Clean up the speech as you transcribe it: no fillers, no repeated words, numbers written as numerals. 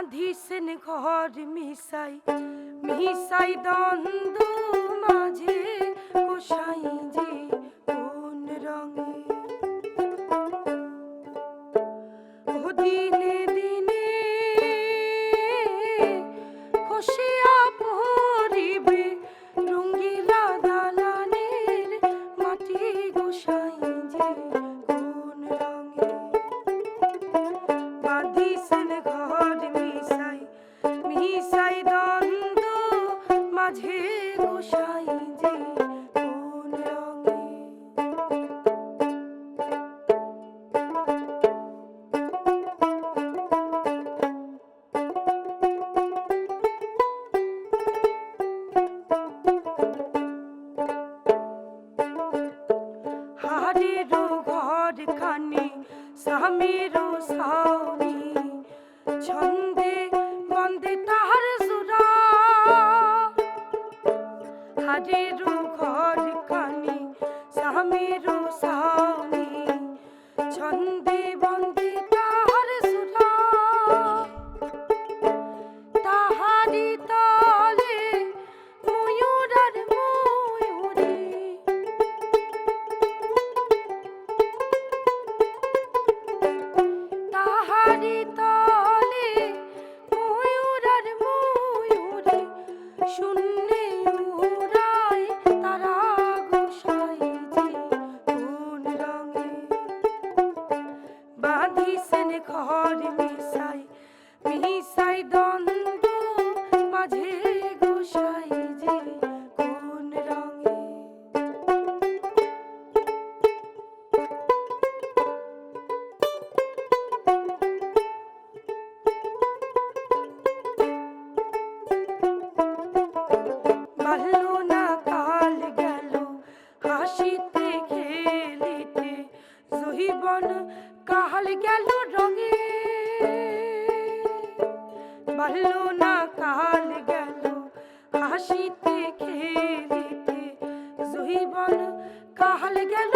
বাঁধিছেন ঘর মিশাই মিশাই দ্বন্দ্ব মাঝে গোসাই যে কোন রঙে ও দিনে দিনে খসিয়া পড়িবে রঙ্গিলা দালানের মাটি গোসাই যে কোন রঙে বাঁধিছেন ঘর মিশাই মিশাই দ্বন্দ্ব মাঝে গোসাই যে কোন রঙে হারেরও ঘর খানি স্বামীরও সাউনি ছন্দে বন্দে তাহার সুরা হারেরও ঘর খানি স্বামীরও সাউনি ছন্দে বন্দে তাহার সুরা তাহারি তলে ময়ূর আর ময়ূরী তাহারি তলে ময়ূর আর ময়ূরী শূন্যে উড়ায় তারা গোসাই যে কোন রঙে বাঁধিছেন ঘর মিশাই মিশাই দ্বন্দ্ব মাঝে গোসাই যে কোন রঙে বাড়লো না কাল গেল হাসিতে খেলিতে জহিবন কাল গেল রঙে বাড়লো না কাল গেল হাসিতে খেলিতে জহিবন কাল গেল